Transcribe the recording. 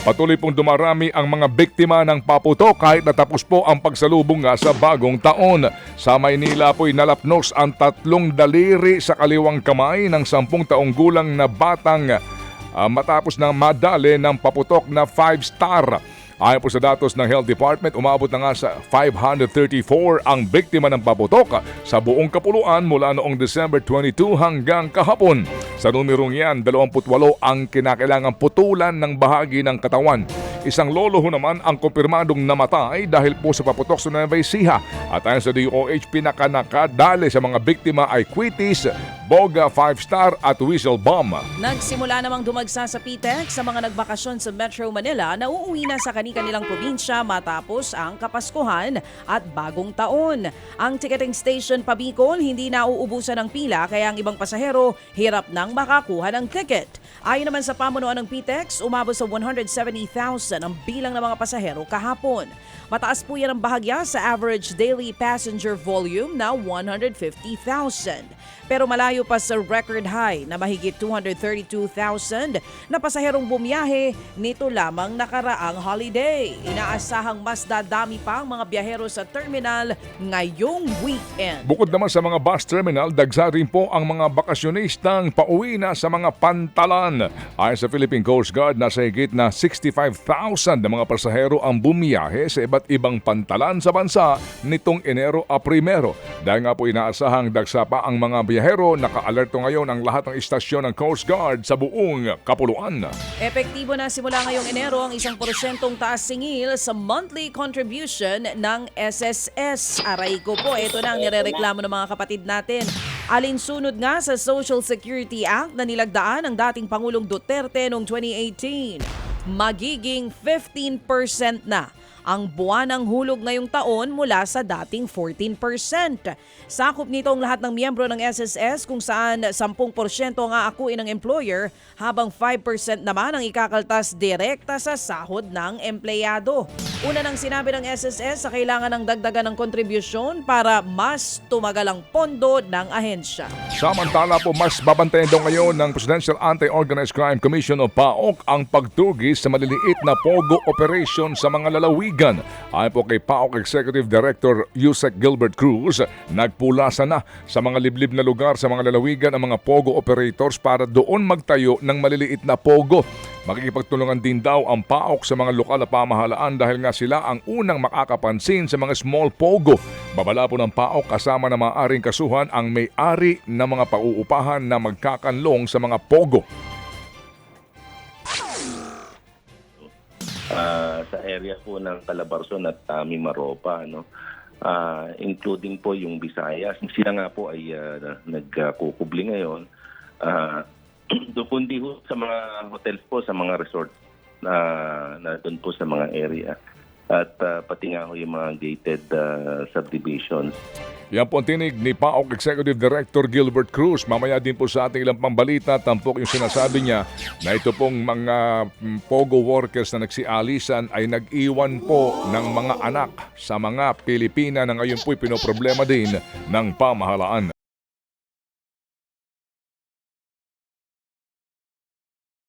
Patuloy pong dumarami ang mga biktima ng paputok kahit natapos po ang pagsalubong nga sa bagong taon. Sa Maynila po'y nalapnos ang 3 daliri sa kaliwang kamay ng 10 taong gulang na batang matapos na madali ng paputok na 5-star. Ayon po sa datos ng Health Department, umabot na nga sa 534 ang biktima ng paputok sa buong kapuluan mula noong December 22 hanggang kahapon. Sa numerong yan, 28 ang kinakailangang putulan ng bahagi ng katawan. Isang lolo ho naman ang kumpirmadong namatay dahil po sa paputok sa Nueva Ecija. At ayon sa DOH, pinakanakadali sa mga biktima ay Quitis, Boga 5-star at Whistle Bomb. Nagsimula namang dumagsa sa PTEC sa mga nagbakasyon sa Metro Manila na uuwi na sa kanilang probinsya matapos ang Kapaskuhan at Bagong Taon. Ang ticketing station pa Bicol hindi na uubusan ng pila kaya ang ibang pasahero hirap nang makakuha ng ticket. Ayon naman sa pamunuan ng PTEX, umabot sa 170,000 ang bilang ng mga pasahero kahapon. Mataas po yan ang bahagya sa average daily passenger volume na 150,000. Pero malayo pa sa record high na mahigit 232,000 na pasaherong bumiyahe nito lamang nakaraang holiday. Inaasahang mas dadami pa ang mga biyahero sa terminal ngayong weekend. Bukod naman sa mga bus terminal, dagsa rin po ang mga bakasyonistang pauwi na sa mga pantalan. Ayon sa Philippine Coast Guard, nasa higit na 65,000 na mga pasahero ang bumiyahe sa iba't ibang pantalan sa bansa nitong Enero a 1. Dahil nga po inaasahang dagsa pa ang mga biyahero, naka-alerto ngayon ang lahat ng istasyon ng Coast Guard sa buong kapuluan. Epektibo na simula ngayong Enero ang 1% taas singil sa monthly contribution ng SSS. Aray ko po, ito na ang nirereklamo ng mga kapatid natin. Alinsunod nga sa Social Security Act na nilagdaan ng dating Pangulong Duterte noong 2018. Magiging 15% na ang buwanang hulog ngayong taon mula sa dating 14%. Sakop nito ang lahat ng miyembro ng SSS kung saan 10% ang aakuin ng employer habang 5% naman ang ikakaltas direkta sa sahod ng empleyado. Una nang sinabi ng SSS sa kailangan ng dagdagan ng kontribusyon para mas tumagal ang pondo ng ahensya. Samantala po, mas babantayan daw ngayon ng Presidential Anti-Organized Crime Commission o PAOC ang pagtugis sa maliliit na pogo operation sa mga lalawigan. Ayon po kay PAOC Executive Director Yusek Gilbert Cruz, nagpulasa na sa mga liblib na lugar sa mga lalawigan ang mga pogo operators para doon magtayo ng maliliit na pogo. Makikipagtulungan din daw ang PAOK sa mga lokal na pamahalaan dahil nga sila ang unang makakapansin sa mga small pogo. Babala po ng PAOK kasama na maaaring kasuhan ang may-ari ng mga pauupahan na magkakanlong sa mga pogo. Sa area po ng Calabarzon at Mimaropa, no? Including po yung Visayas. Sila nga po ay nagkukubli ngayon. Kundi sa mga hotels po, sa mga resort na doon po sa mga area. At pati nga ho yung mga gated subdivisions. Yan po ang tinig ni PAOK Executive Director Gilbert Cruz. Mamaya din po sa ating ilang pambalita, tampok yung sinasabi niya na ito pong mga pogo workers na nagsialisan ay nag-iwan po ng mga anak sa mga Pilipina na ngayon po'y pinoproblema din ng pamahalaan.